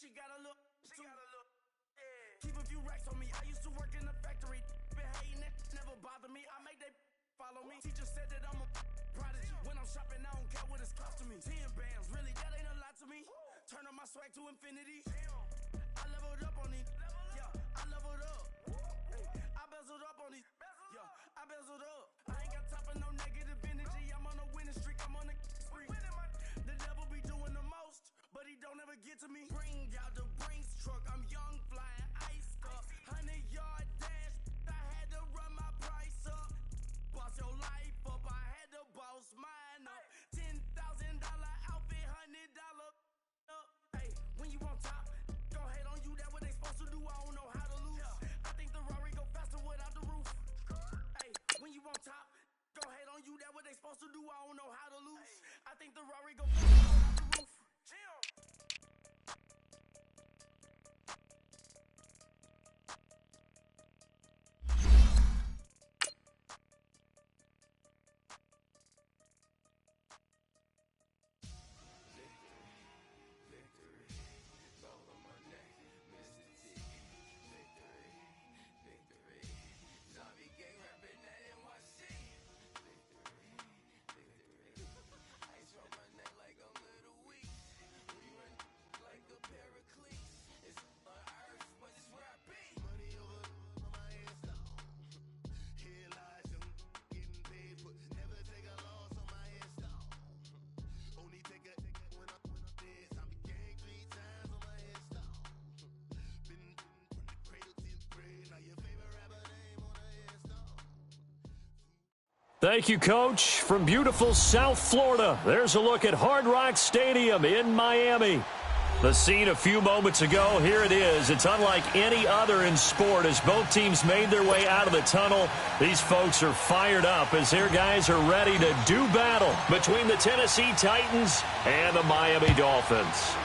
she got a look. Keep a few racks on me. I used to work in the factory. Been hating that never bother me. I make they follow me. Teacher said that I'm a prodigy. When I'm shopping, I don't care what it's costing me. 10 bands, really, that ain't a lot to me. Turn up my swag to infinity. I leveled up on these. Yeah, I leveled up. Hey, I bezeled up on these. Yeah, I bezeled up. I ain't got time for no negative energy. I'm on a winning streak. I'm on a spree. The devil be doing the most, but he don't ever get to me. Bring out the Brinks truck. I'm young, flying, iced up. 100-yard dash. I had to run my price up. Boss your life up. I had to boss mine up. $10,000 outfit, $100 up. Hey, when you on top, go ahead on you. That what they supposed to do. I don't know how to lose. I think the Rari go faster without the roof. Hey, when you on top, go ahead on you. That what they supposed to do. I don't know how to lose. I think the Rari go faster without the roof. Thank you, Coach. From beautiful South Florida, there's a look at Hard Rock Stadium in Miami. The scene a few moments ago, here it is. It's unlike any other in sport as both teams made their way out of the tunnel. These folks are fired up as their guys are ready to do battle between the Tennessee Titans and the Miami Dolphins.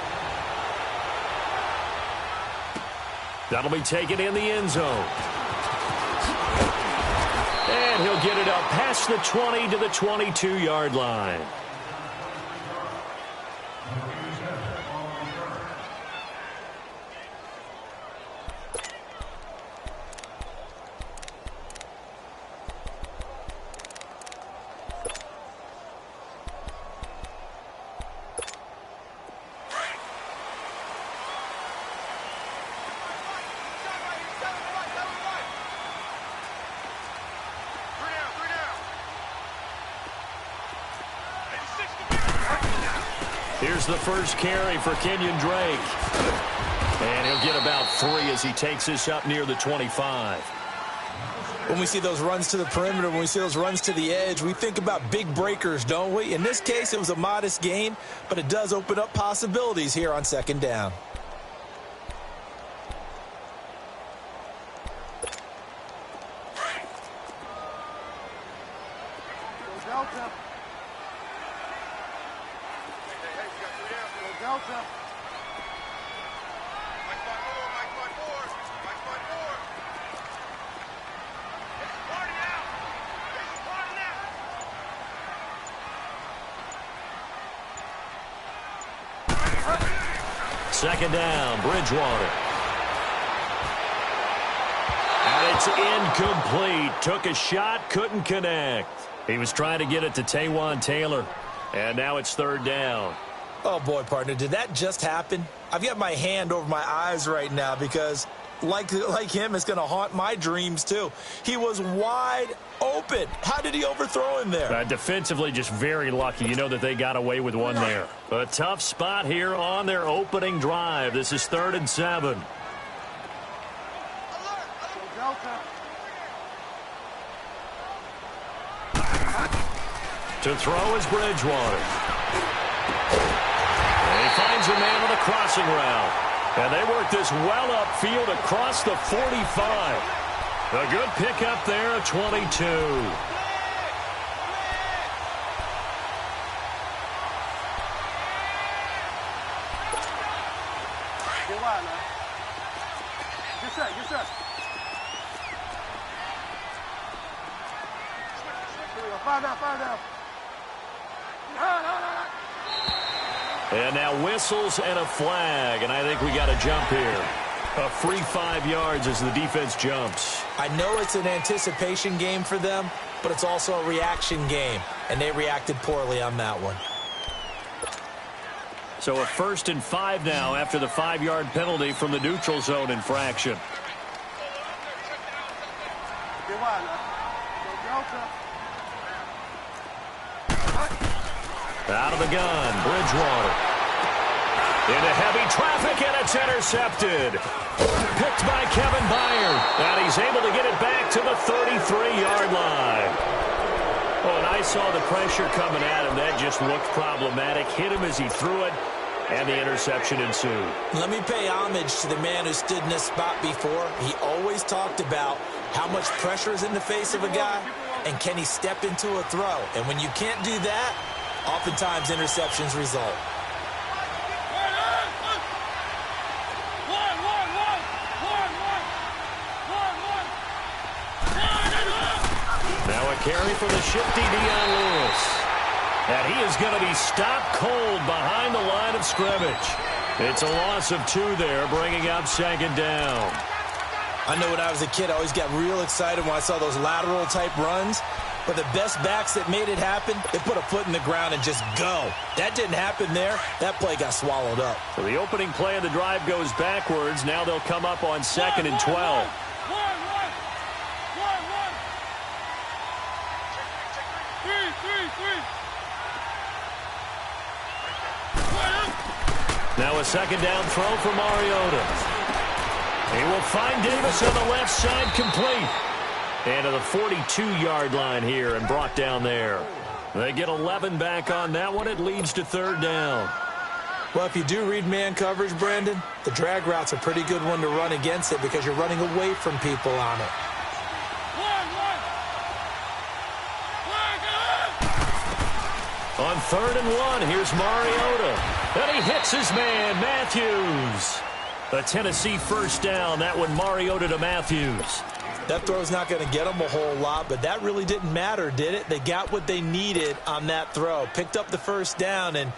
That'll be taken in the end zone. And he'll get it up past the 20 to the 22-yard line. Here's the first carry for Kenyon Drake. And he'll get about 3 as he takes this up near the 25. When we see those runs to the perimeter, when we see those runs to the edge, we think about big breakers, don't we? In this case, it was a modest gain, but it does open up possibilities here on second down. Second down, Bridgewater. And it's incomplete. Took a shot, couldn't connect. He was trying to get it to Taywan Taylor. And now it's third down. Oh, boy, partner, did that just happen? I've got my hand over my eyes right now because, like him, it's going to haunt my dreams, too. He was wide open. How did he overthrow him there? Defensively, just very lucky. You know that they got away with one there. A tough spot here on their opening drive. This is 3rd and 7. To throw is Bridgewater. And he finds a man on the crossing route. And they work this well upfield across the 45. A good pickup there at 22. Yes, sir. Fire down. And now whistles and a flag, and I think we got a jump here. A free 5 yards as the defense jumps. I know it's an anticipation game for them, but it's also a reaction game, and they reacted poorly on that one. So a 1st and 5 now after the 5-yard penalty from the neutral zone infraction. Out of the gun, Bridgewater. Into heavy traffic, and it's intercepted. Picked by Kevin Byard, and he's able to get it back to the 33-yard line. Oh, and I saw the pressure coming at him. That just looked problematic. Hit him as he threw it, and the interception ensued. Let me pay homage to the man who stood in this spot before. He always talked about how much pressure is in the face of a guy, and can he step into a throw. And when you can't do that, oftentimes interceptions result. Now a carry for the shifty Dion Lewis. And he is going to be stopped cold behind the line of scrimmage. It's a loss of 2 there, bringing up 2nd down. I know when I was a kid, I always got real excited when I saw those lateral-type runs. But the best backs that made it happen, they put a foot in the ground and just go. That didn't happen there. That play got swallowed up. So the opening play of the drive goes backwards. Now they'll come up on 2nd and 12. Now a 2nd down throw for Mariota. He will find Davis on the left side, complete. And to the 42-yard line here and brought down there. They get 11 back on that one. It leads to 3rd down. Well, if you do read man coverage, Brandon, the drag route's a pretty good one to run against it because you're running away from people on it. On 3rd and 1, here's Mariota. And he hits his man, Matthews. A Tennessee 1st down. That one, Mariota to Matthews. That throw's not going to get them a whole lot, but that really didn't matter, did it? They got what they needed on that throw. Picked up the 1st down, and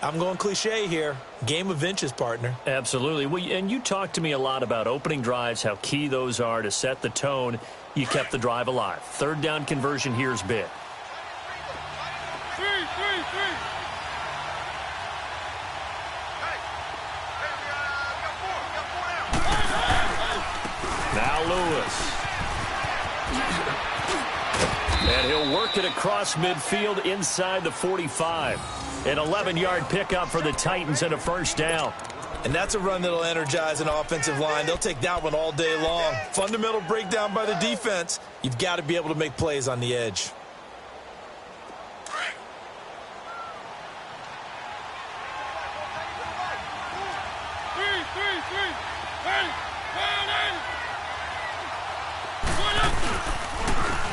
I'm going cliche here. Game of inches, partner. Absolutely. Well, and you talked to me a lot about opening drives, how key those are to set the tone. You kept the drive alive. 3rd down conversion here is big. Now Lewis. And he'll work it across midfield inside the 45. An 11-yard pickup for the Titans and a 1st down. And that's a run that'll energize an offensive line. They'll take that one all day long. Fundamental breakdown by the defense. You've got to be able to make plays on the edge.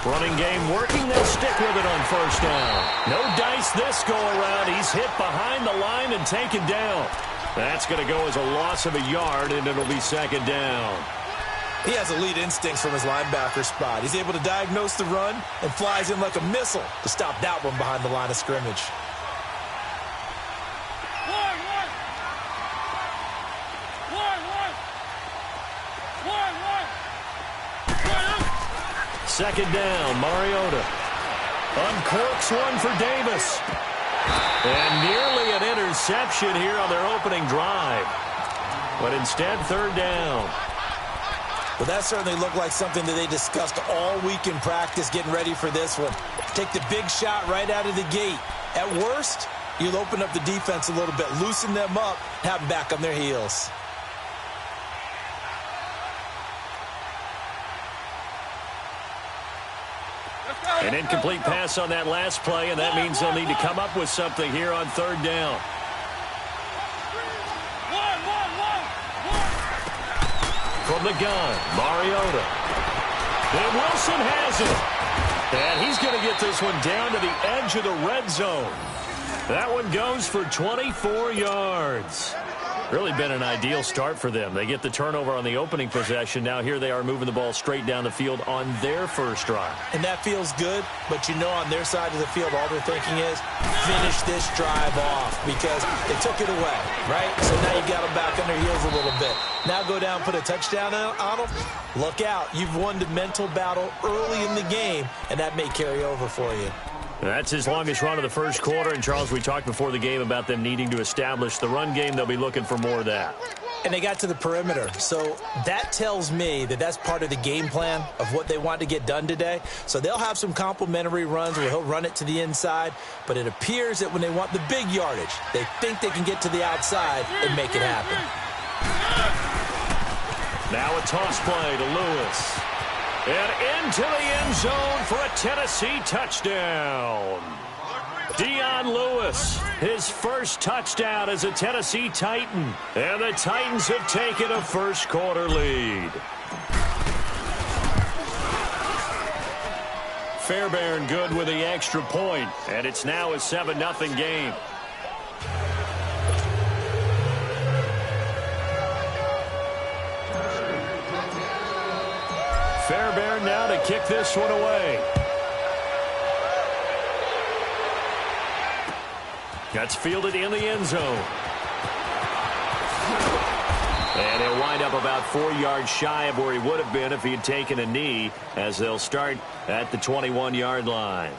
Running game working. They'll stick with it on 1st down. No dice this go-around. He's hit behind the line and taken down. That's going to go as a loss of a yard, and it'll be 2nd down. He has elite instincts from his linebacker spot. He's able to diagnose the run and flies in like a missile to stop that one behind the line of scrimmage. Second down, Mariota. Uncorks one for Davis. And nearly an interception here on their opening drive. But instead, 3rd down. Well, that certainly looked like something that they discussed all week in practice getting ready for this one. Take the big shot right out of the gate. At worst, you'll open up the defense a little bit, loosen them up, have them back on their heels. An incomplete pass on that last play, and that means they'll need to come up with something here on 3rd down. From the gun, Mariota. And Wilson has it. And he's going to get this one down to the edge of the red zone. That one goes for 24 yards. Really been an ideal start for them. They get the turnover on the opening possession. Now here they are moving the ball straight down the field on their first drive. And that feels good, but you know on their side of the field all they're thinking is finish this drive off because they took it away, right? So now you got them back on their heels a little bit. Now go down, put a touchdown on them. Look out. You've won the mental battle early in the game, and that may carry over for you. That's his longest run of the first quarter. And, Charles, we talked before the game about them needing to establish the run game. They'll be looking for more of that. And they got to the perimeter. So that tells me that that's part of the game plan of what they want to get done today. So they'll have some complimentary runs where he'll run it to the inside. But it appears that when they want the big yardage, they think they can get to the outside and make it happen. Now a toss play to Lewis. And into the end zone for a Tennessee touchdown. Dion Lewis, his first touchdown as a Tennessee Titan. And the Titans have taken a first quarter lead. Fairbairn good with the extra point. And it's now a 7-0 game. Fairbairn now to kick this one away. That's fielded in the end zone. And he'll wind up about 4 yards shy of where he would have been if he had taken a knee, as they'll start at the 21-yard line.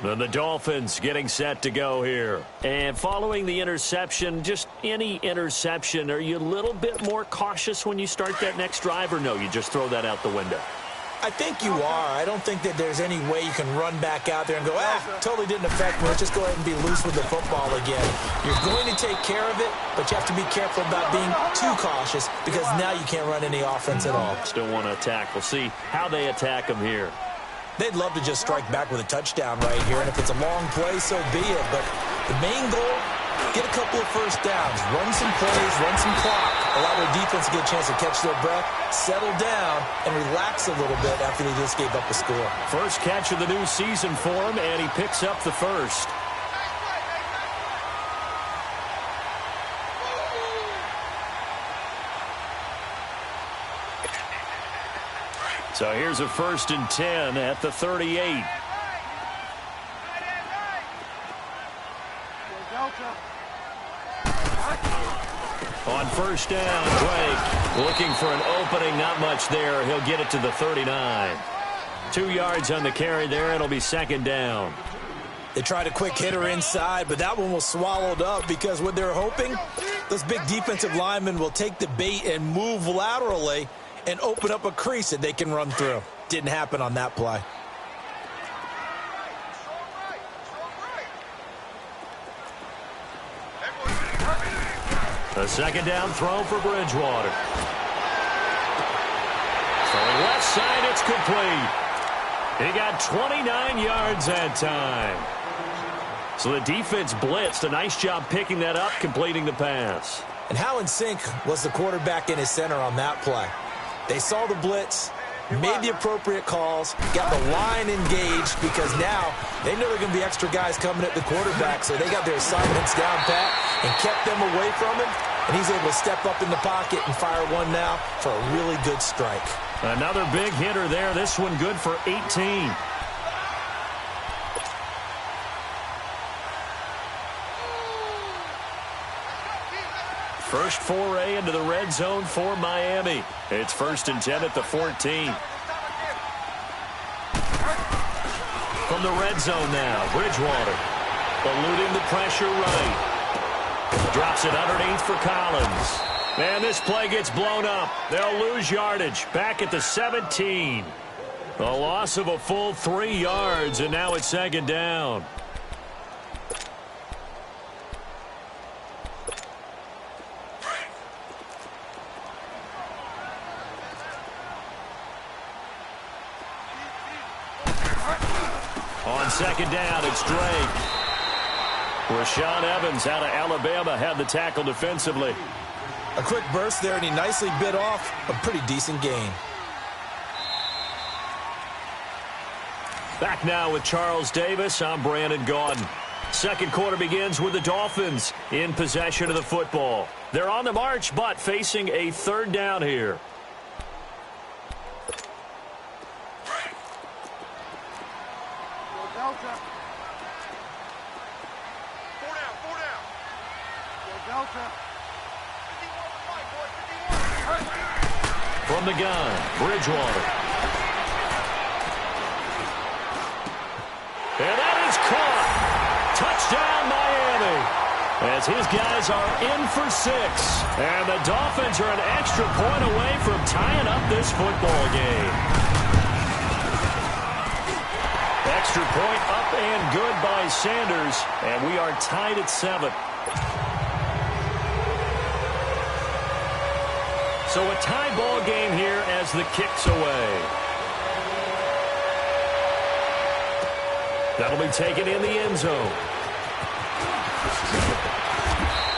And the Dolphins getting set to go here. And following the interception, just any interception, are you a little bit more cautious when you start that next drive, or no, you just throw that out the window? I think you are. I don't think that there's any way you can run back out there and go, totally didn't affect me. Let's just go ahead and be loose with the football again. You're going to take care of it, but you have to be careful about being too cautious because now you can't run any offense at all. Still want to attack. We'll see how they attack them here. They'd love to just strike back with a touchdown right here, and if it's a long play, so be it. But the main goal, get a couple of first downs, run some plays, run some clock, allow their defense to get a chance to catch their breath, settle down, and relax a little bit after they just gave up a score. First catch of the new season for him, and he picks up the first. So here's a 1st and 10 at the 38. On first down, Drake looking for an opening. Not much there. He'll get it to the 39. 2 yards on the carry there. It'll be 2nd down. They tried a quick hitter inside, but that one was swallowed up because what they're hoping, those big defensive linemen will take the bait and move laterally and open up a crease that they can run through. Didn't happen on that play. A 2nd down throw for Bridgewater. Throwing left side, it's complete. He got 29 yards that time. So the defense blitzed. A nice job picking that up, completing the pass. And how in sync was the quarterback in his center on that play? They saw the blitz, made the appropriate calls, got the line engaged because now they know there are going to be extra guys coming at the quarterback, so they got their assignments down pat and kept them away from him, and he's able to step up in the pocket and fire one now for a really good strike. Another big hitter there. This one good for 18. First foray into the red zone for Miami. It's 1st and 10 at the 14. From the red zone now, Bridgewater eluding the pressure right. Drops it underneath for Collins. And this play gets blown up. They'll lose yardage. Back at the 17. A loss of a full 3 yards, and now it's 2nd down. On 2nd down, it's Drake. Rashaan Evans out of Alabama had the tackle defensively. A quick burst there, and he nicely bit off a pretty decent gain. Back now with Charles Davis. I'm Brandon Gaudin. Second quarter begins with the Dolphins in possession of the football. They're on the march, but facing a third down here. Delta. 4 down, 4 down. Delta. 51 to 5, boys, 51. From the gun, Bridgewater. And that is caught. Touchdown, Miami. As his guys are in for 6. And the Dolphins are an extra point away from tying up this football game. Extra point up and good by Sanders. And we are tied at 7. So a tie ball game here as the kick's away. That'll be taken in the end zone.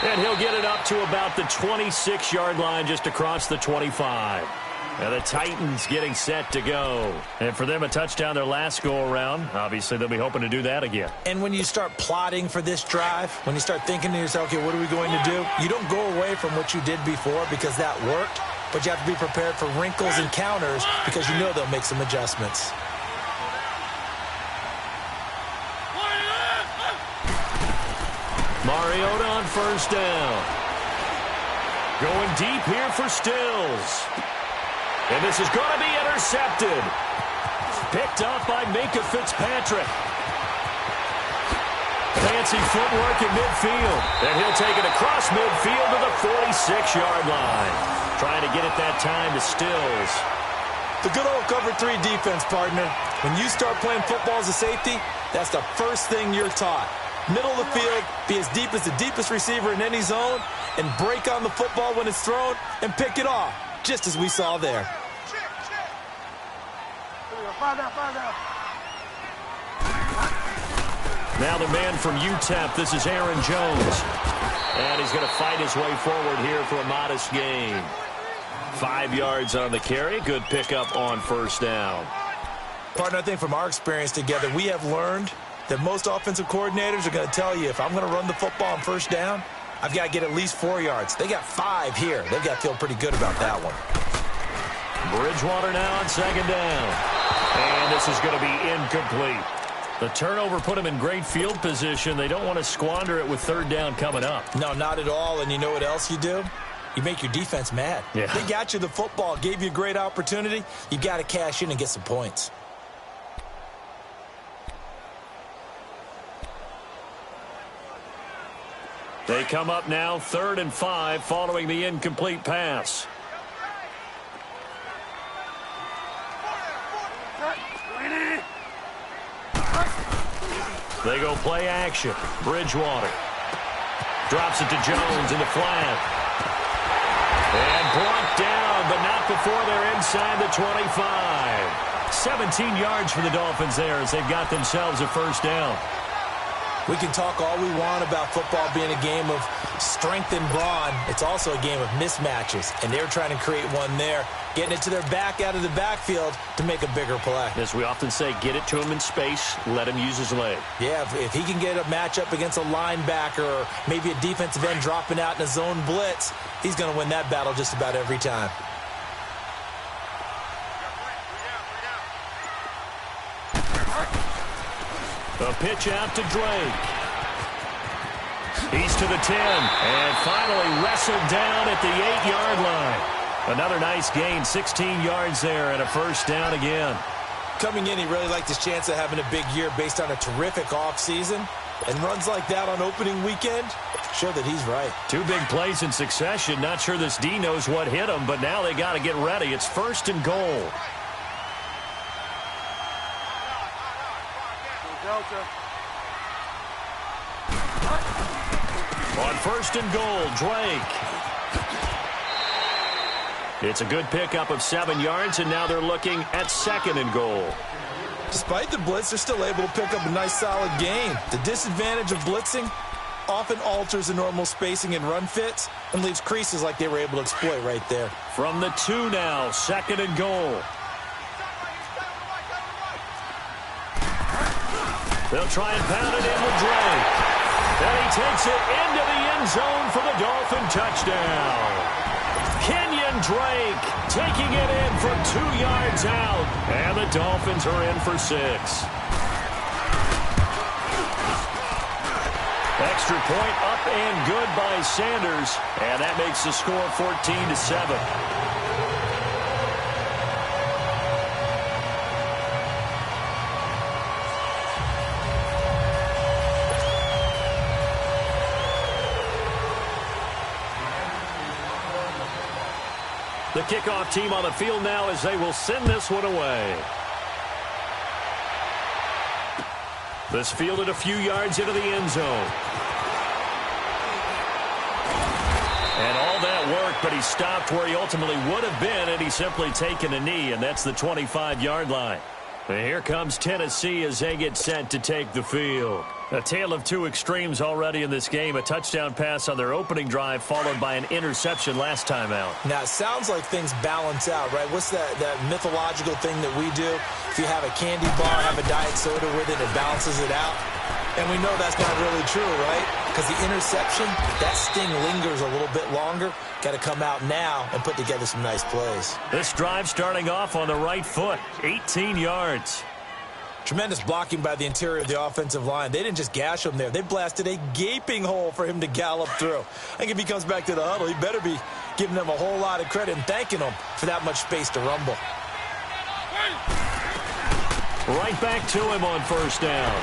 And he'll get it up to about the 26-yard line, just across the 25. Now the Titans getting set to go. And for them, a touchdown their last go-around. Obviously, they'll be hoping to do that again. And when you start plotting for this drive, when you start thinking to yourself, okay, what are we going to do? You don't go away from what you did before because that worked, but you have to be prepared for wrinkles and counters because you know they'll make some adjustments. Mariota on first down. Going deep here for Stills. And this is going to be intercepted. Picked off by Minka Fitzpatrick. Fancy footwork in midfield. And he'll take it across midfield to the 46-yard line. Trying to get it that time to Stills. The good old cover 3 defense, partner. When you start playing football as a safety, that's the first thing you're taught. Middle of the field, be as deep as the deepest receiver in any zone, and break on the football when it's thrown and pick it off, just as we saw there. Now the man from UTEP, this is Aaron Jones. And he's going to fight his way forward here for a modest gain. 5 yards on the carry. Good pickup on first down. Partner, I think from our experience together, we have learned that most offensive coordinators are going to tell you, if I'm going to run the football on first down, I've got to get at least 4 yards. They got 5 here. They've got to feel pretty good about that one. Bridgewater now on second down. And this is going to be incomplete. The turnover put them in great field position. They don't want to squander it with third down coming up. No, not at all. And you know what else you do? You make your defense mad. Yeah. They got you the football, gave you a great opportunity. You got to cash in and get some points. They come up now 3rd and 5 following the incomplete pass. They go play action. Bridgewater drops it to Jones in the flat. And brought down, but not before they're inside the 25. 17 yards for the Dolphins there as they've got themselves a first down. We can talk all we want about football being a game of strength and brawn. It's also a game of mismatches, and they're trying to create one there, getting it to their back out of the backfield to make a bigger play. As we often say, get it to him in space, let him use his leg. Yeah, if he can get a matchup against a linebacker or maybe a defensive end dropping out in a zone blitz, he's going to win that battle just about every time. A pitch out to Drake. He's to the 10 and finally wrestled down at the 8-yard line. Another nice gain, 16 yards there and a first down again. Coming in, he really liked his chance of having a big year based on a terrific offseason. And runs like that on opening weekend show that he's right. 2 big plays in succession. Not sure this D knows what hit him, but now they got to get ready. It's 1st and goal. On 1st and goal, Drake. It's a good pickup of 7 yards, and now they're looking at 2nd and goal. Despite the blitz, they're still able to pick up a nice, solid gain. The disadvantage of blitzing often alters the normal spacing and run fits and leaves creases like they were able to exploit right there. From the 2 now, 2nd and goal. They'll try and pound it in with Drake. And he takes it into the end zone for the Dolphin touchdown. Kenyon Drake taking it in from 2 yards out. And the Dolphins are in for 6. Extra point up and good by Sanders. And that makes the score 14-7. The kickoff team on the field now as they will send this one away. This fielded a few yards into the end zone. And all that work, but he stopped where he ultimately would have been had he simply taken a knee, and that's the 25-yard line. And here comes Tennessee as they get set to take the field. A tale of two extremes already in this game. A touchdown pass on their opening drive followed by an interception last time out. Now, it sounds like things balance out, right? What's that mythological thing that we do? If you have a candy bar, have a diet soda with it, it balances it out. And we know that's not really true, right? Because the interception, that sting lingers a little bit longer. Got to come out now and put together some nice plays. This drive starting off on the right foot, 18 yards. Tremendous blocking by the interior of the offensive line. They didn't just gash him there. They blasted a gaping hole for him to gallop through. I think if he comes back to the huddle, he better be giving them a whole lot of credit and thanking them for that much space to rumble. Right back to him on first down.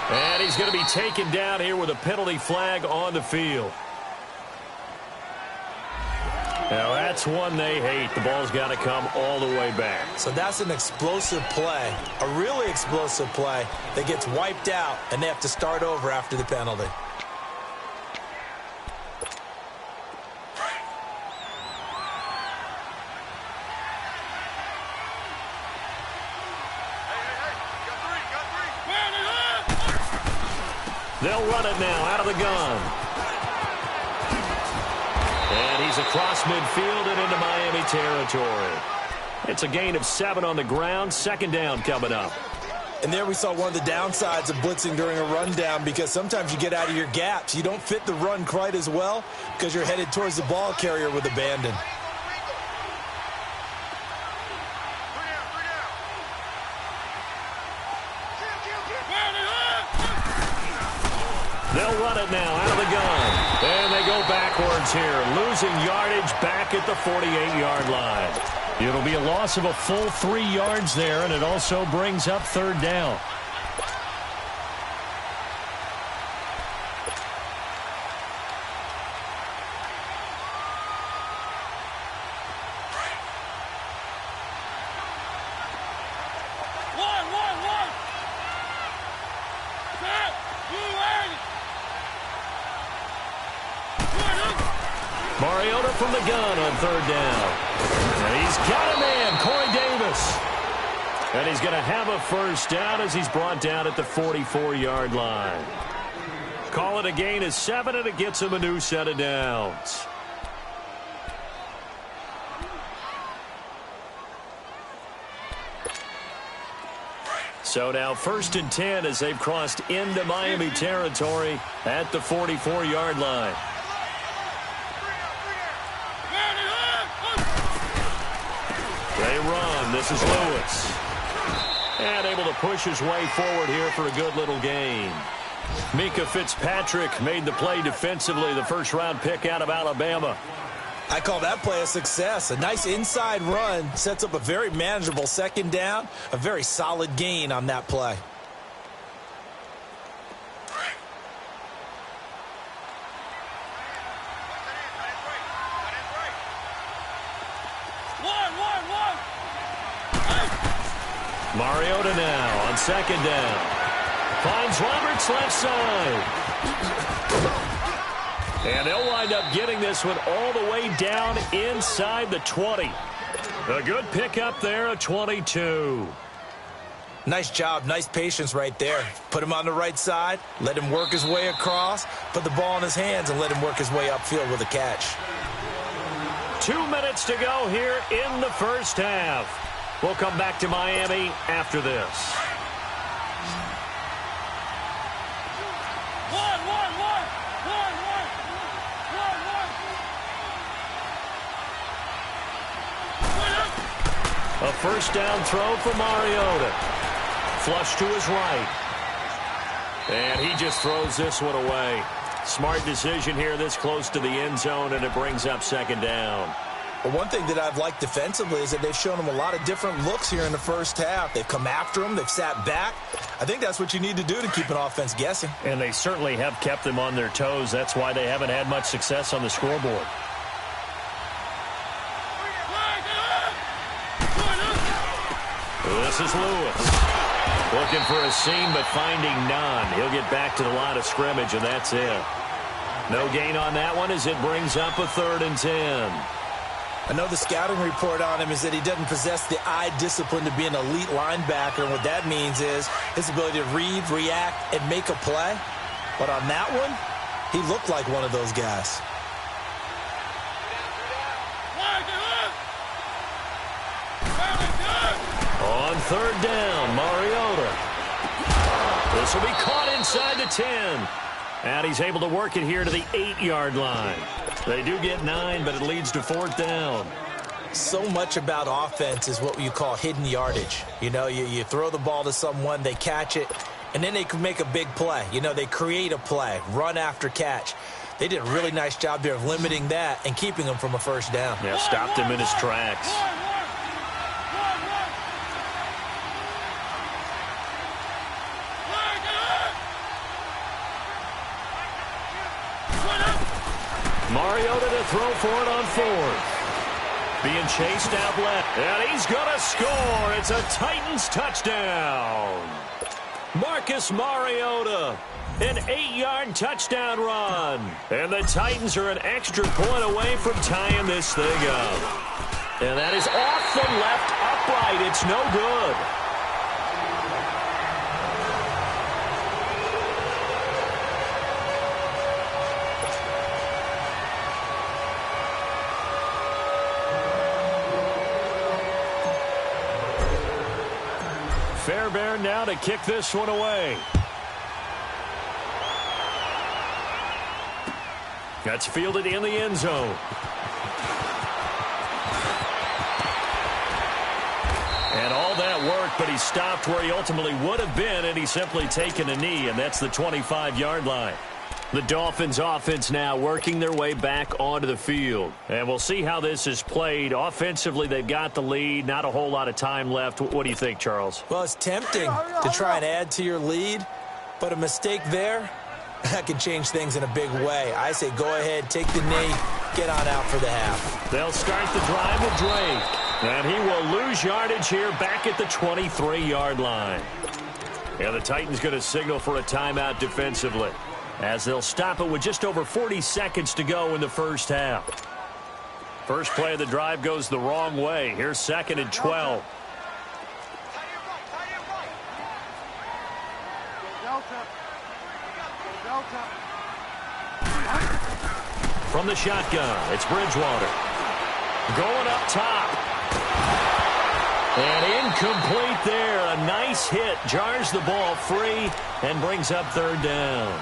And he's going to be taken down here with a penalty flag on the field. Now, that's one they hate. The ball's got to come all the way back. So that's an explosive play, a really explosive play that gets wiped out, and they have to start over after the penalty. They'll run it now out of the gun. And he's across midfield and into Miami territory. It's a gain of 7 on the ground. Second down coming up. And there we saw one of the downsides of blitzing during a rundown, because sometimes you get out of your gaps. You don't fit the run quite as well because you're headed towards the ball carrier with abandon. They'll run it now out of the gun. And they go backwards here, losing yardage back at the 48-yard line. It'll be a loss of a full 3 yards there, and it also brings up third down. Mariota from the gun on third down. And he's got a man, Corey Davis. And he's going to have a first down as he's brought down at the 44-yard line. Call it a gain of 7, and it gets him a new set of downs. So now 1st and 10 as they've crossed into Miami territory at the 44-yard line. They run. This is Lewis. And able to push his way forward here for a good little gain. Mika Fitzpatrick made the play defensively, the first-round pick out of Alabama. I call that play a success. A nice inside run sets up a very manageable second down, a very solid gain on that play. Mariota now on second down. Finds Roberts left side. And they'll wind up getting this one all the way down inside the 20. A good pickup there, a 22. Nice job, nice patience right there. Put him on the right side, let him work his way across, put the ball in his hands, and let him work his way upfield with a catch. 2 minutes to go here in the first half. We'll come back to Miami after this. A first down throw for Mariota. Flush to his right. And he just throws this one away. Smart decision here this close to the end zone, and it brings up second down. Well, one thing that I've liked defensively is that they've shown him a lot of different looks here in the first half. They've come after him. They've sat back. I think that's what you need to do to keep an offense guessing. And they certainly have kept them on their toes. That's why they haven't had much success on the scoreboard. This is Lewis. Looking for a seam, but finding none. He'll get back to the line of scrimmage, and that's it. No gain on that one as it brings up a 3rd and 10. I know the scouting report on him is that he doesn't possess the eye discipline to be an elite linebacker, and what that means is his ability to read, react, and make a play. But on that one, he looked like one of those guys. On 3rd down, Mariota. This will be caught inside the 10. And he's able to work it here to the 8-yard line. They do get 9, but it leads to 4th down. So much about offense is what you call hidden yardage. You know, you throw the ball to someone, they catch it, and then they can make a big play. You know, they create a play, run after catch. They did a really nice job there of limiting that and keeping him from a first down. Yeah, stopped him in his tracks. Mariota to throw for it on 4th. Being chased out left. And he's going to score. It's a Titans touchdown. Marcus Mariota. An 8-yard touchdown run. And the Titans are an extra point away from tying this thing up. And that is off the left upright. It's no good. Fairbairn now to kick this one away. That's fielded in the end zone. And all that work, but he stopped where he ultimately would have been, and he's simply taken a knee, and that's the 25-yard line. The Dolphins offense now working their way back onto the field. And we'll see how this is played. Offensively, they've got the lead. Not a whole lot of time left. What do you think, Charles? Well, it's tempting to try and add to your lead, but a mistake there, that can change things in a big way. I say go ahead, take the knee, get on out for the half. They'll start the drive with Drake. And he will lose yardage here back at the 23-yard line. And the Titans going to signal for a timeout defensively, as they'll stop it with just over 40 seconds to go in the first half. First play of the drive goes the wrong way. Here's 2nd and 12. From the shotgun, it's Bridgewater. Going up top. And incomplete there. A nice hit. Jars the ball free and brings up 3rd down.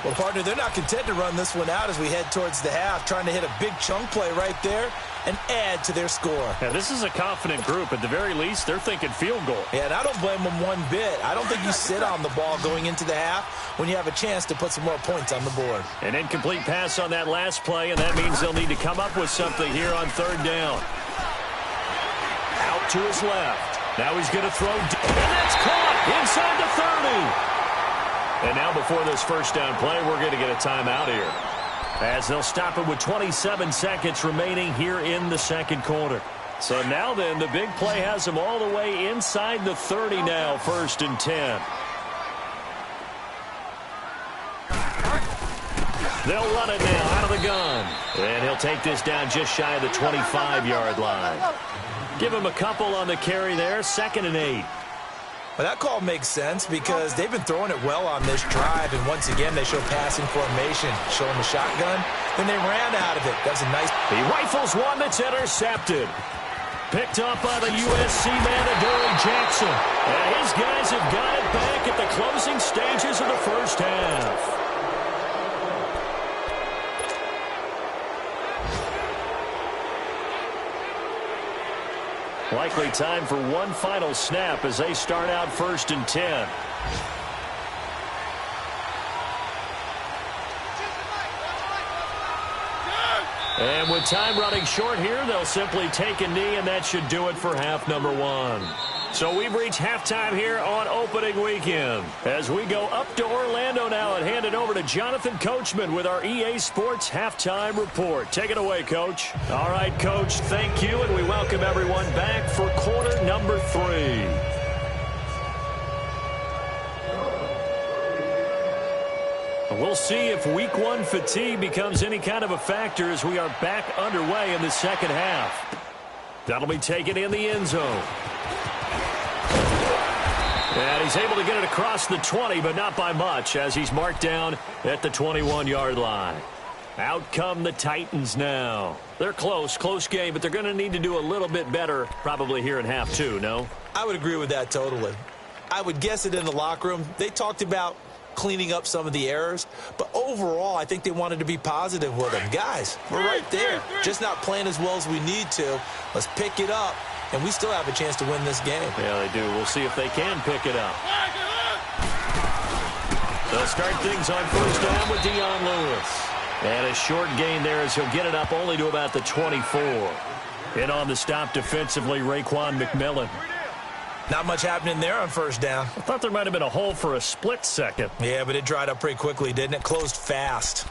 Well, partner, they're not content to run this one out as we head towards the half, trying to hit a big chunk play right there and add to their score. Yeah, this is a confident group. At the very least, they're thinking field goal. Yeah, and I don't blame them one bit. I don't think you sit on the ball going into the half when you have a chance to put some more points on the board. An incomplete pass on that last play, and that means they'll need to come up with something here on 3rd down. Out to his left. Now he's going to throw, and that's caught inside the 30. And now before this first down play, we're going to get a timeout here, as they'll stop it with 27 seconds remaining here in the second quarter. So now then, the big play has them all the way inside the 30 now, 1st and 10. They'll run it now out of the gun. And he'll take this down just shy of the 25-yard line. Give him a couple on the carry there, 2nd and 8. Well, that call makes sense because they've been throwing it well on this drive, and once again, they show passing formation, showing the shotgun. Then they ran out of it. That's a nice... He rifles one that's intercepted. Picked off by the USC man, Adoree Jackson. And his guys have got it back at the closing stages of the first half. Likely time for one final snap as they start out 1st and 10. And with time running short here, they'll simply take a knee, and that should do it for half number 1. So we've reached halftime here on opening weekend. As we go up to Orlando now and hand it over to Jonathan Coachman with our EA Sports Halftime Report. Take it away, Coach. All right, Coach, thank you, and we welcome everyone back for quarter number 3. We'll see if week 1 fatigue becomes any kind of a factor as we are back underway in the second half. That'll be taken in the end zone. And he's able to get it across the 20, but not by much, as he's marked down at the 21-yard line. Out come the Titans now. They're close game, but they're going to need to do a little bit better probably here in half 2, no? I would agree with that totally. I would guess it in the locker room. They talked about cleaning up some of the errors, but overall I think they wanted to be positive with them. Guys, we're right there, just not playing as well as we need to. Let's pick it up, and we still have a chance to win this game. Yeah, they do. We'll see if they can pick it up. They'll start things on first down with Dion Lewis. And a short gain there as he'll get it up only to about the 24. And on the stop defensively, Raekwon McMillan. Not much happening there on first down. I thought there might have been a hole for a split second. Yeah, but it dried up pretty quickly, didn't it? Closed fast.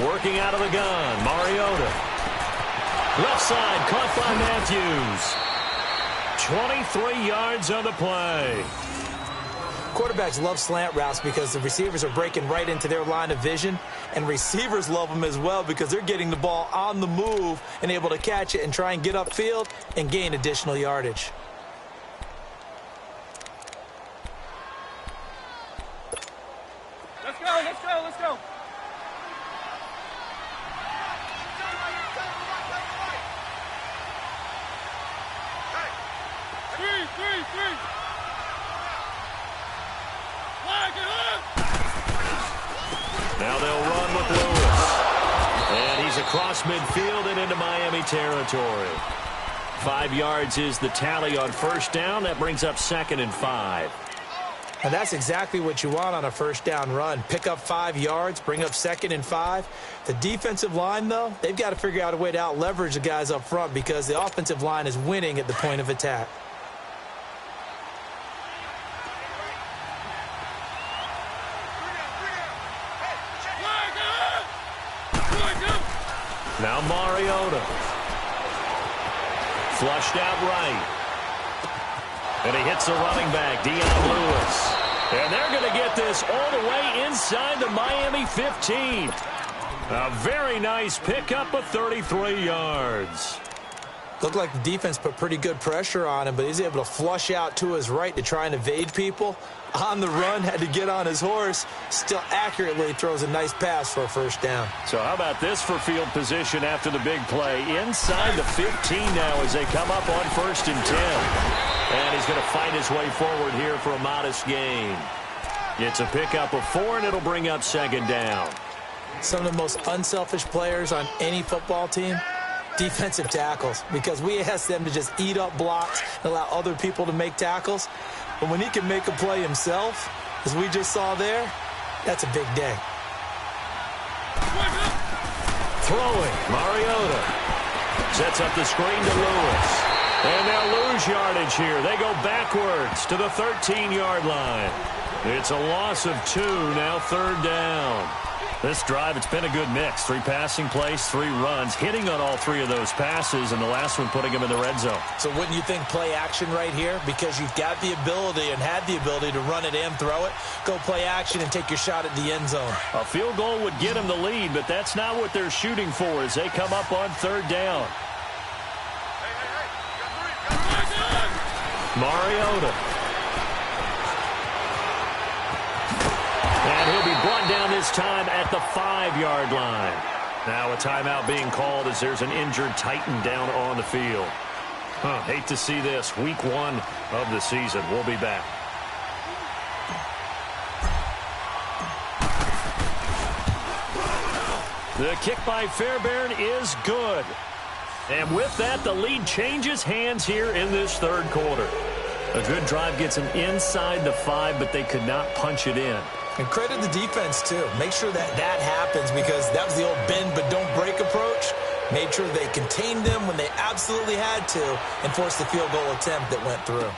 Working out of the gun, Mariota. Left side, caught by Matthews. 23 yards on the play. Quarterbacks love slant routes because the receivers are breaking right into their line of vision, and receivers love them as well because they're getting the ball on the move and able to catch it and try and get upfield and gain additional yardage. Let's go, let's go, let's go. Three. Now they'll run with Lewis. And he's across midfield and into Miami territory. 5 yards is the tally on first down. That brings up 2nd and 5. And that's exactly what you want on a first down run. Pick up 5 yards, bring up 2nd and 5. The defensive line, though, they've got to figure out a way to out-leverage the guys up front because the offensive line is winning at the point of attack. Now Mariota. Flushed out right. And he hits the running back, Dion Lewis. And they're going to get this all the way inside the Miami 15. A very nice pickup of 33 yards. Looked like the defense put pretty good pressure on him, but he's able to flush out to his right to try and evade people. On the run, had to get on his horse. Still accurately throws a nice pass for a first down. So how about this for field position after the big play? Inside the 15 now as they come up on 1st and 10. And he's going to fight his way forward here for a modest gain. It's a pickup of 4, and it'll bring up 2nd down. Some of the most unselfish players on any football team, defensive tackles, because we ask them to just eat up blocks and allow other people to make tackles. But when he can make a play himself, as we just saw there, that's a big day. Throwing, Mariota. Sets up the screen to Lewis. And they'll lose yardage here. They go backwards to the 13-yard line. It's a loss of 2, now 3rd down. This drive, it's been a good mix. 3 passing plays, 3 runs, hitting on all 3 of those passes, and the last one putting him in the red zone. So wouldn't you think play action right here? Because you've got the ability and had the ability to run it and throw it. Go play action and take your shot at the end zone. A field goal would get him the lead, but that's not what they're shooting for as they come up on 3rd down. Mariota. And he'll be brought down this time at the 5-yard line. Now a timeout being called as there's an injured Titan down on the field. Hate to see this. Week 1 of the season. We'll be back. The kick by Fairbairn is good. And with that, the lead changes hands here in this 3rd quarter. A good drive gets them inside the 5, but they could not punch it in. And credit the defense, too. Make sure that that happens because that was the old bend but don't break approach. Made sure they contained them when they absolutely had to and forced the field goal attempt that went through.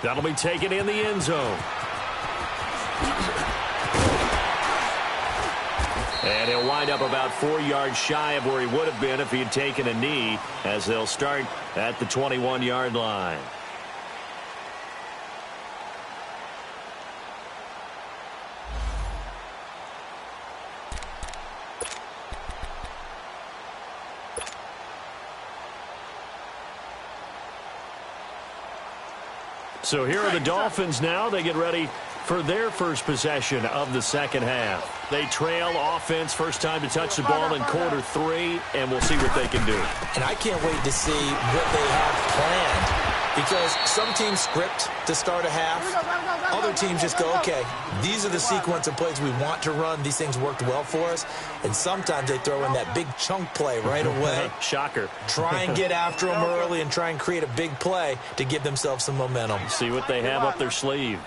That'll be taken in the end zone. And he'll wind up about 4 yards shy of where he would have been if he had taken a knee as they'll start at the 21-yard line. So here are the Dolphins now. They get ready for their first possession of the second half. They trail offense, first time to touch the ball in quarter 3, and we'll see what they can do. And I can't wait to see what they have planned because some teams script to start a half. Other teams just go, okay, these are the sequence of plays we want to run. These things worked well for us. And sometimes they throw in that big chunk play right away. Shocker. Try and get after them early and try and create a big play to give themselves some momentum. See what they have up their sleeve.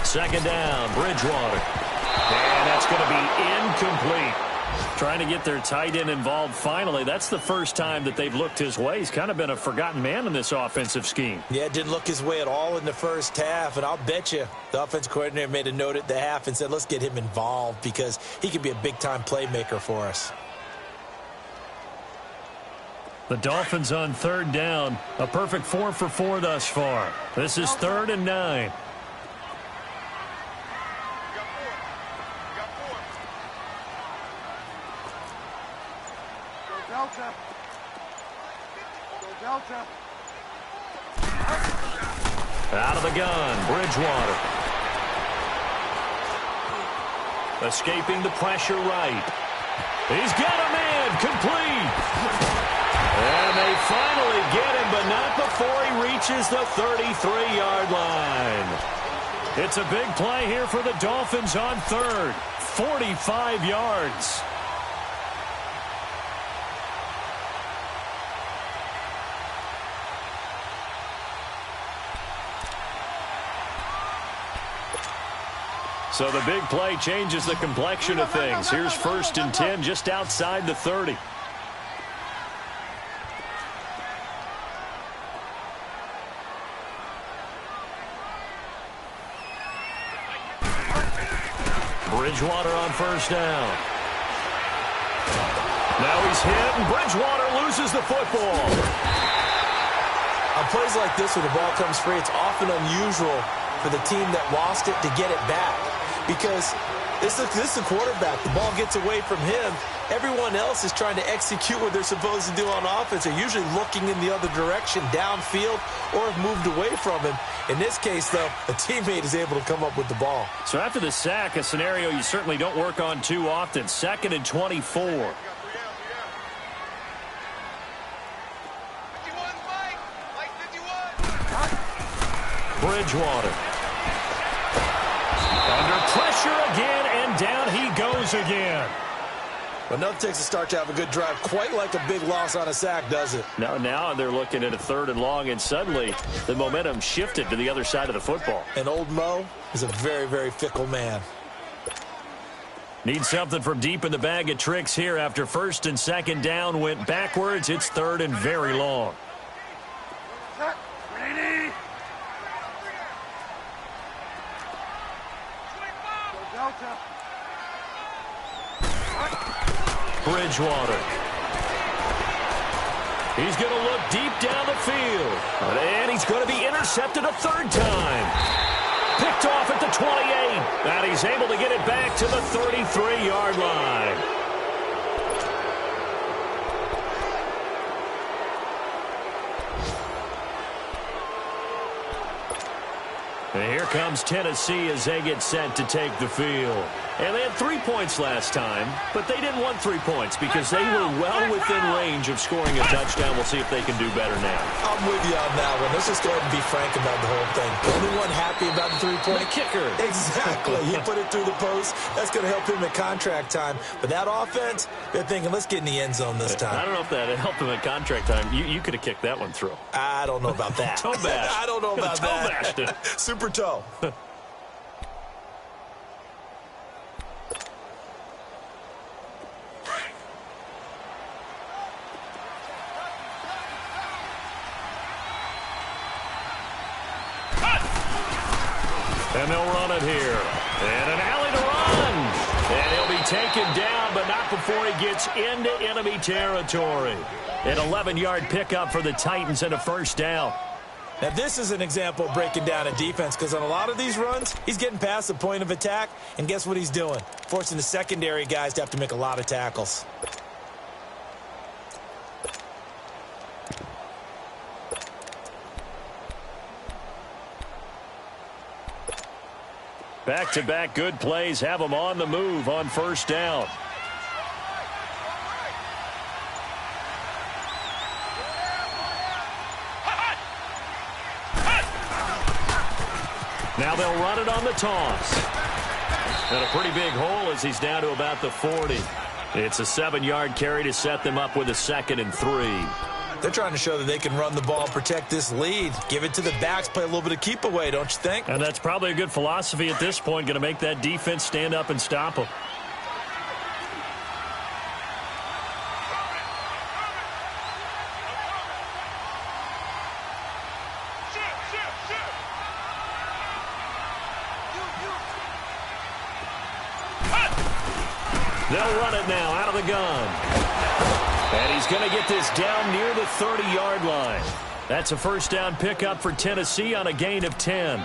Second down, Bridgewater. And that's going to be incomplete. Trying to get their tight end involved finally. That's the first time that they've looked his way. He's kind of been a forgotten man in this offensive scheme. Yeah, it didn't look his way at all in the first half. And I'll bet you the offensive coordinator made a note at the half and said, let's get him involved because he could be a big-time playmaker for us. The Dolphins on 3rd down. A perfect 4 for 4 thus far. This is 3rd and 9. Out of the gun, Bridgewater. Escaping the pressure right. He's got a man, complete. And they finally get him, but not before he reaches the 33-yard line. It's a big play here for the Dolphins on 3rd. 45 yards. So the big play changes the complexion of things. Here's 1st and 10 just outside the 30. Bridgewater on 1st down. Now he's hit, and Bridgewater loses the football. On plays like this where the ball comes free, it's often unusual for the team that lost it to get it back. Because this is a quarterback. The ball gets away from him. Everyone else is trying to execute what they're supposed to do on offense. They're usually looking in the other direction, downfield, or have moved away from him. In this case, though, a teammate is able to come up with the ball. So after the sack, a scenario you certainly don't work on too often. 2nd and 24. Bridgewater. Under pressure again, and down he goes again. Well, nothing takes a start to have a good drive, quite like a big loss on a sack, does it? Now they're looking at a 3rd and long, and suddenly the momentum shifted to the other side of the football. And old Mo is a very, very fickle man. Need something from deep in the bag of tricks here after 1st and 2nd down went backwards. It's 3rd and very long. Delta. Bridgewater. He's going to look deep down the field. And he's going to be intercepted a third time. Picked off at the 28. And he's able to get it back to the 33-yard line. And here comes Tennessee as they get set to take the field. And they had 3 points last time, but they didn't want 3 points because they were well within range of scoring a touchdown. We'll see if they can do better now. I'm with you on that one. Let's just go ahead and be frank about the whole thing. The only one happy about the 3-point? The kicker. Exactly. He put it through the post. That's going to help him at contract time. But that offense, they're thinking, let's get in the end zone this time. I don't know if that helped him at contract time. You could have kicked that one through. I don't know about that. Toe bash. I don't know about that. Toe bashed it. Super toe. And they'll run it here. And an alley to run. And he'll be taken down, but not before he gets into enemy territory. An 11-yard pickup for the Titans and a first down. Now, this is an example of breaking down a defense because on a lot of these runs, he's getting past the point of attack, and guess what he's doing? Forcing the secondary guys to have to make a lot of tackles. Back-to-back good plays have them on the move on first down. Now they'll run it on the toss. And a pretty big hole as he's down to about the 40. It's a 7-yard carry to set them up with a 2nd and 3. They're trying to show that they can run the ball, protect this lead, give it to the backs, play a little bit of keep away, don't you think? And that's probably a good philosophy at this point, going to make that defense stand up and stop them. They'll run it now out of the gun. And he's going to get this down near the 30-yard line. That's a first down pickup for Tennessee on a gain of 10.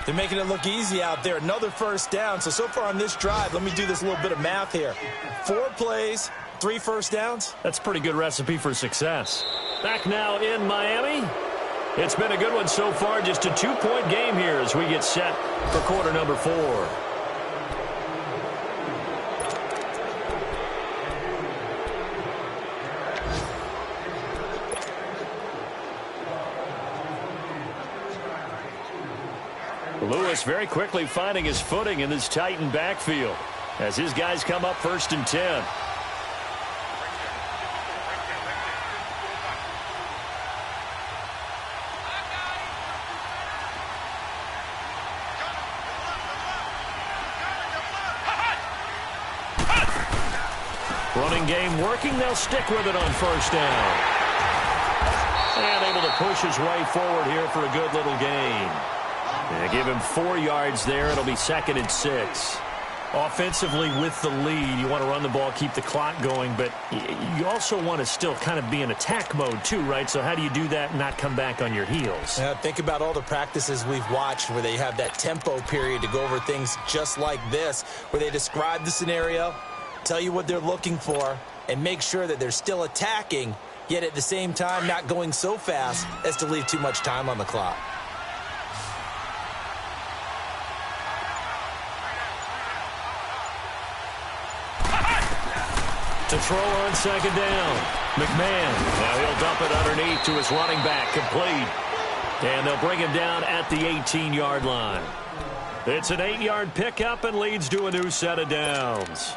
They're making it look easy out there. Another first down. So far on this drive, let me do this little bit of math here. 4 plays, 3 first downs. That's a pretty good recipe for success. Back now in Miami. It's been a good one so far. Just a 2-point game here as we get set for quarter number 4. Lewis very quickly finding his footing in this Titan backfield as his guys come up 1st and 10. Running game working. They'll stick with it on first down. And able to push his way forward here for a good little gain. And give him 4 yards there. It'll be 2nd and 6. Offensively with the lead, you want to run the ball, keep the clock going, but you also want to still kind of be in attack mode too, right? So how do you do that and not come back on your heels? Think about all the practices we've watched where they have that tempo period to go over things just like this, where they describe the scenario, tell you what they're looking for, and make sure that they're still attacking, yet at the same time not going so fast as to leave too much time on the clock. To throw on 2nd down. McMahon. Now he'll dump it underneath to his running back. Complete. And they'll bring him down at the 18-yard line. It's an 8-yard pickup and leads to a new set of downs.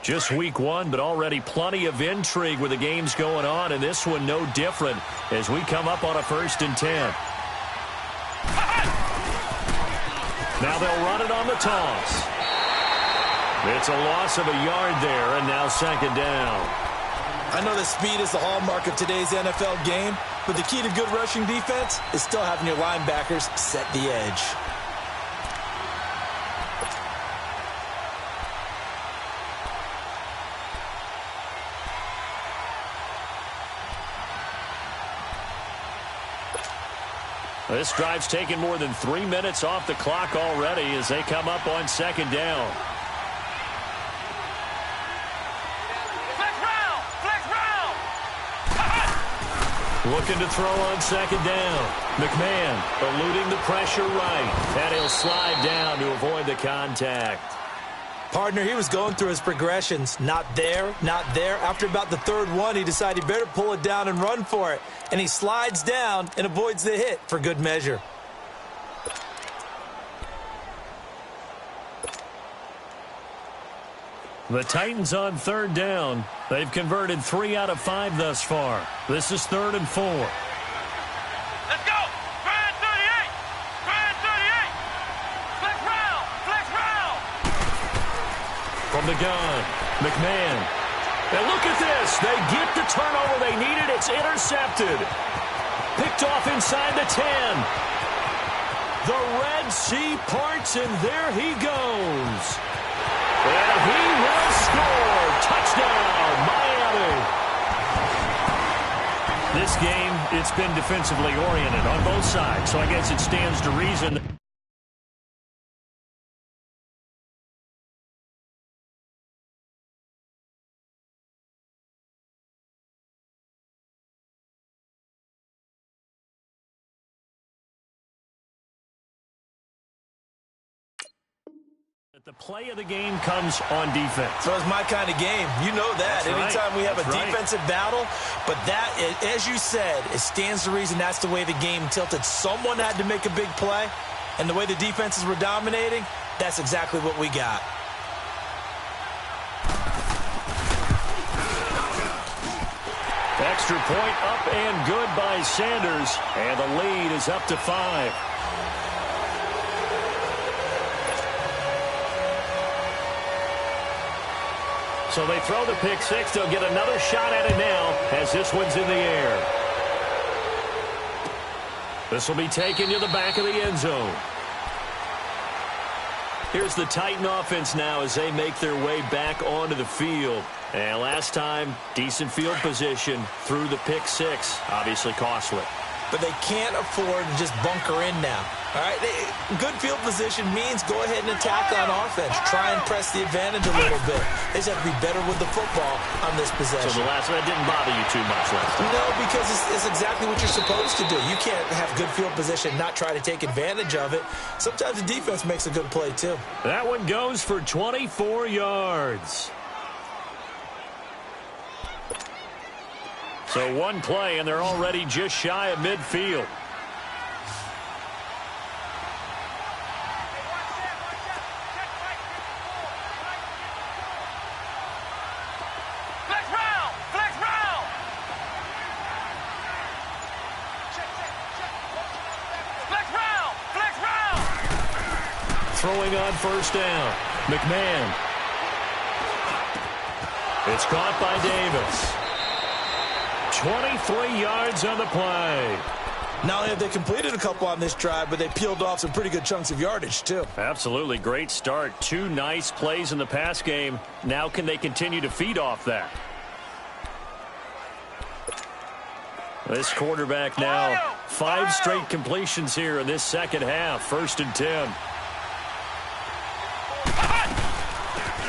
Just week 1, but already plenty of intrigue with the games going on, and this one no different as we come up on a 1st and 10. Now they'll run it on the toss. It's a loss of a yard there, and now second down. I know that speed is the hallmark of today's NFL game, but the key to good rushing defense is still having your linebackers set the edge. This drive's taken more than 3 minutes off the clock already as they come up on second down. Looking to throw on second down. McMahon eluding the pressure right, and he'll slide down to avoid the contact. Partner, he was going through his progressions. Not there, not there. After about the third one, he decided he better pull it down and run for it. And he slides down and avoids the hit for good measure. The Titans on third down. They've converted 3 out of 5 thus far. This is 3rd and 4. Let's go! Brad 38! Brad 38! Flex round! Flex round! From the gun, McMahon. And look at this. They get the turnover they needed. It's intercepted. Picked off inside the 10. The Red Sea parts, and there he goes. And he will score. Touchdown, Miami. This game, it's been defensively oriented on both sides, so I guess it stands to reason. The play of the game comes on defense. So it's my kind of game. You know that. That's anytime right. we have That's a right. defensive battle. But that, as you said, it stands to reason that's the way the game tilted. Someone had to make a big play. And the way the defenses were dominating, that's exactly what we got. Extra point up and good by Sanders. And the lead is up to 5. So they throw the pick six. They'll get another shot at it now as this one's in the air. This will be taken to the back of the end zone. Here's the Titan offense now as they make their way back onto the field. And last time, decent field position through the pick six. Obviously costly. But they can't afford to just bunker in now. All right, good field position means go ahead and attack on offense. Try and press the advantage a little bit. They just have to be better with the football on this possession. So the last one didn't bother you too much last time? No, because it's exactly what you're supposed to do. You can't have good field position, not try to take advantage of it. Sometimes the defense makes a good play too. That one goes for 24 yards. So one play, and they're already just shy of midfield. Flex round! Flex round! Flex round! Flex round! Throwing on first down. McMahon. It's caught by Davis. 23 yards on the play. Not only have they completed a couple on this drive, but they peeled off some pretty good chunks of yardage, too. Absolutely great start. 2 nice plays in the pass game. Now can they continue to feed off that? This quarterback now, 5 straight completions here in this second half. 1st and 10.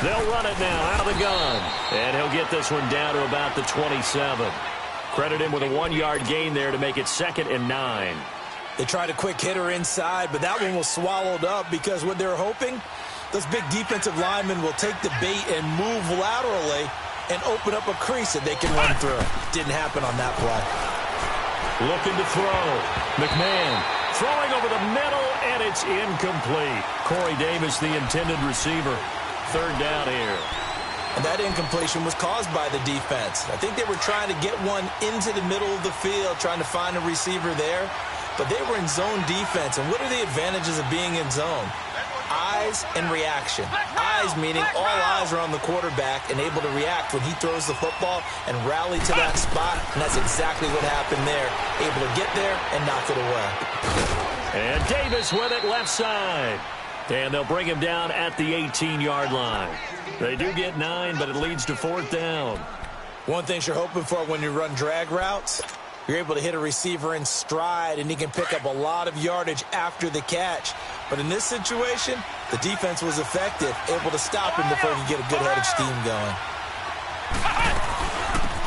They'll run it now out of the gun. And he'll get this one down to about the 27. Credit him with a 1-yard gain there to make it 2nd and 9. They tried a quick hitter inside, but that one was swallowed up because what they're hoping, those big defensive linemen will take the bait and move laterally and open up a crease that they can run through. Didn't happen on that play. Looking to throw. McMahon throwing over the middle, and it's incomplete. Corey Davis, the intended receiver. 3rd down here. And that incompletion was caused by the defense. I think they were trying to get one into the middle of the field, trying to find a receiver there. But they were in zone defense. And what are the advantages of being in zone? eyes and reaction. Eyes meaning all eyes are on the quarterback and able to react when he throws the football and rally to that spot, and that's exactly what happened there. Able to get there and knock it away. And Davis with it left side. And they'll bring him down at the 18-yard line. They do get 9, but it leads to 4th down. One thing you're hoping for when you run drag routes, you're able to hit a receiver in stride, and he can pick up a lot of yardage after the catch. But in this situation, the defense was effective, able to stop him before he could get a good head of steam going.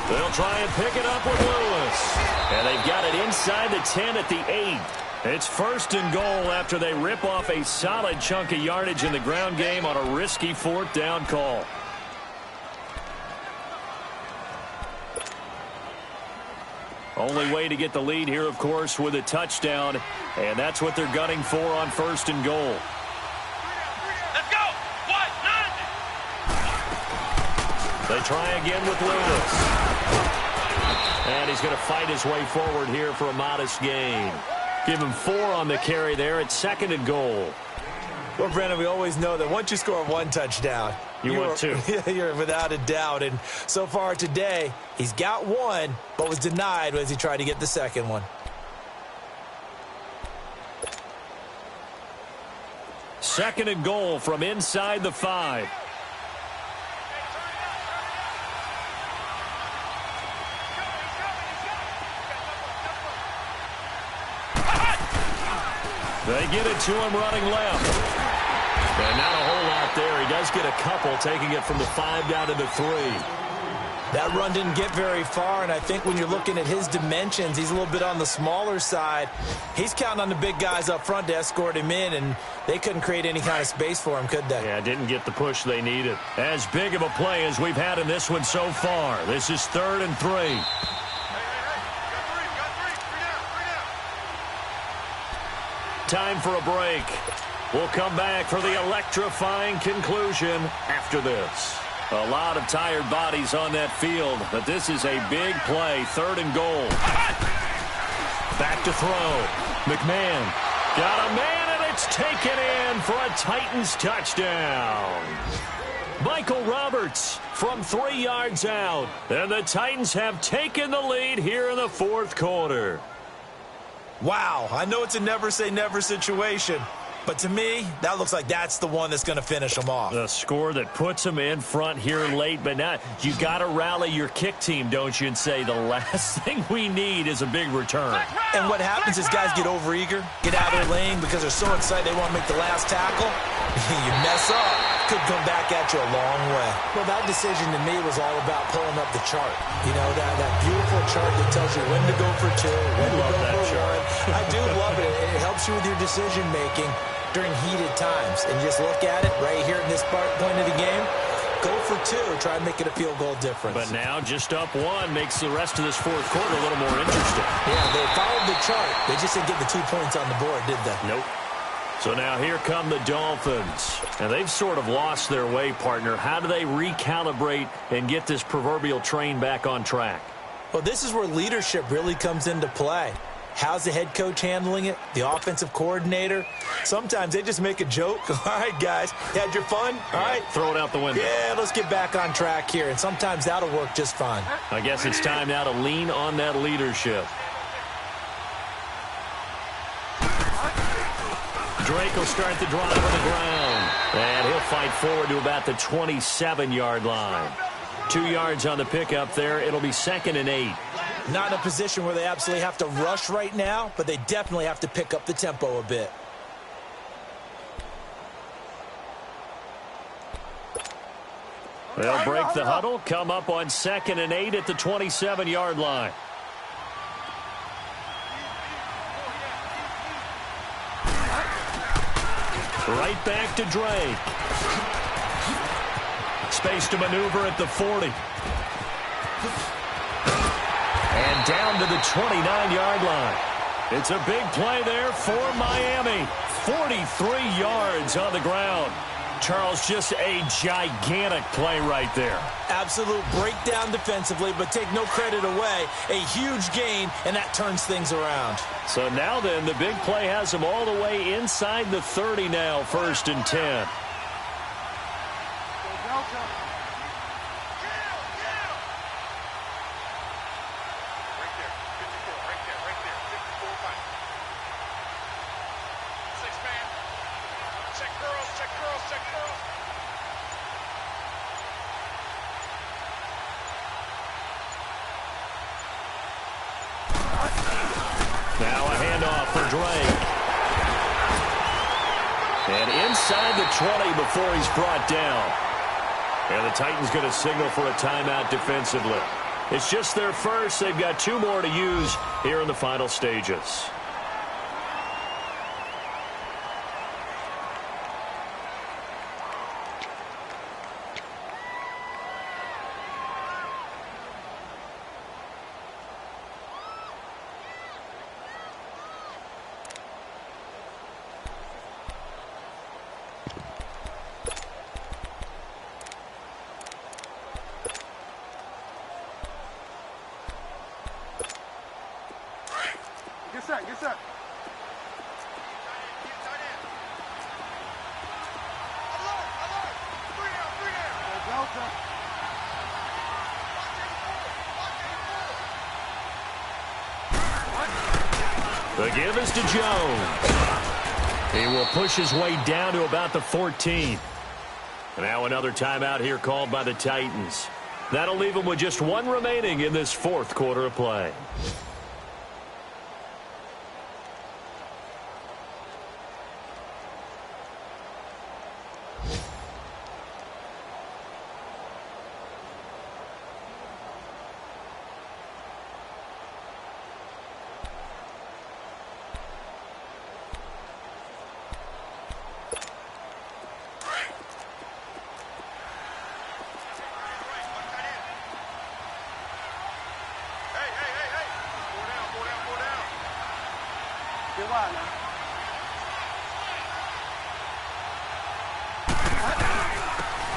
They'll try and pick it up with Lewis. And they've got it inside the 10 at the 8. It's 1st and goal after they rip off a solid chunk of yardage in the ground game on a risky 4th down call. Only way to get the lead here, of course, with a touchdown. And that's what they're gunning for on 1st and goal. Let's go! What? They try again with Lewis. And he's going to fight his way forward here for a modest gain. Give him 4 on the carry there at 2nd and goal. Well, Brandon, we always know that once you score 1 touchdown, you want 2. You're without a doubt. And so far today, he's got 1, but was denied as he tried to get the 2nd one. 2nd and goal from inside the 5. They get it to him running left. And not a whole lot there. He does get a couple, taking it from the 5 down to the 3. That run didn't get very far, and I think when you're looking at his dimensions, he's a little bit on the smaller side. He's counting on the big guys up front to escort him in, and they couldn't create any kind of space for him, could they? Yeah, didn't get the push they needed. As big of a play as we've had in this one so far. This is 3rd and 3. Time for a break. We'll come back for the electrifying conclusion after this. A lot of tired bodies on that field, but this is a big play. 3rd and goal. Back to throw. McMahon got a man, and it's taken in for a Titans touchdown. Michael Roberts from 3 yards out. And the Titans have taken the lead here in the 4th quarter. Wow, I know it's a never-say-never situation, but to me, that looks like that's the one that's going to finish them off. The score that puts them in front here late, but not. You got to rally your kick team, don't you, and say the last thing we need is a big return. And what happens is guys get overeager, get out of their lane because they're so excited they want to make the last tackle. You mess up, could come back at you a long way. Well, that decision to me was all about pulling up the chart. You know, that beautiful chart that tells you when to go for 2, when to go for 1. I do love it. It helps you with your decision-making during heated times. And just look at it right here in this point of the game. Go for 2. Try and make it a field goal difference. But now just up 1 makes the rest of this 4th quarter a little more interesting. Yeah, they followed the chart. They just didn't get the 2 points on the board, did they? Nope. So now here come the Dolphins. And they've sort of lost their way, partner. How do they recalibrate and get this proverbial train back on track? Well, this is where leadership really comes into play. How's the head coach handling it? The offensive coordinator? Sometimes they just make a joke. All right, guys, you had your fun? All right. Throw it out the window. Yeah, let's get back on track here. And sometimes that'll work just fine. I guess it's time now to lean on that leadership. Drake will start the drive on the ground. And he'll fight forward to about the 27-yard line. 2 yards on the pickup there. It'll be 2nd and 8. Not in a position where they absolutely have to rush right now, but they definitely have to pick up the tempo a bit. They'll break the huddle, come up on 2nd and 8 at the 27-yard line. Right back to Drake. Space to maneuver at the 40. And down to the 29-yard line. It's a big play there for Miami. 43 yards on the ground. Charles, just a gigantic play right there. Absolute breakdown defensively, but take no credit away. A huge gain, and that turns things around. So now then, the big play has him all the way inside the 30 now, 1st and 10. Now a handoff for Drake. And inside the 20 before he's brought down. And the Titans going to signal for a timeout defensively. It's just their first. They've got 2 more to use here in the final stages. Get set. The give is to Jones. He will push his way down to about the 14. And now another timeout here called by the Titans. That'll leave him with just 1 remaining in this 4th quarter of play.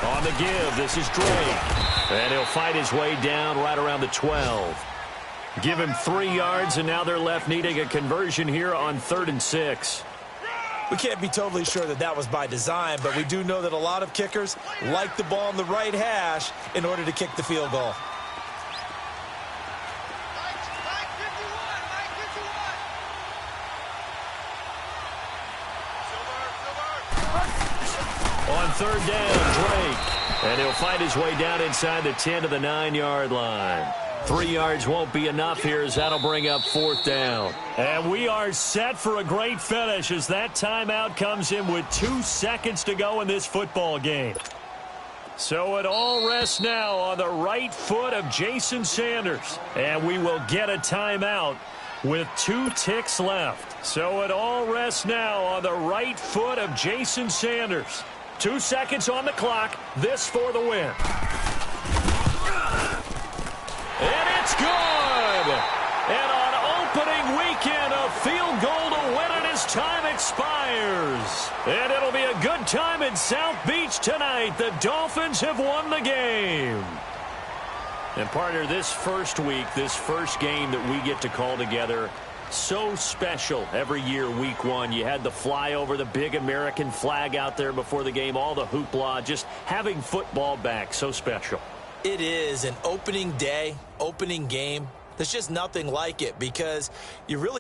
On the give, this is Drake. And he'll fight his way down right around the 12. Give him 3 yards, and now they're left needing a conversion here on 3rd and 6. We can't be totally sure that that was by design, but we do know that a lot of kickers like the ball on the right hash in order to kick the field goal. On 3rd down, Drake. And he'll fight his way down inside the 10 to the 9-yard line. 3 yards won't be enough here as that'll bring up 4th down. And we are set for a great finish as that timeout comes in with 2 seconds to go in this football game. So it all rests now on the right foot of Jason Sanders. And we will get a timeout with 2 ticks left. So it all rests now on the right foot of Jason Sanders. 2 seconds on the clock. This for the win. And it's good! And on opening weekend, a field goal to win it as time expires. And it'll be a good time in South Beach tonight. The Dolphins have won the game. And partner, this first week, this first game that we get to call together, so special every year, week 1. You had the flyover, the big American flag out there before the game, all the hoopla, just having football back, so special. It is an opening day, opening game. There's just nothing like it because you really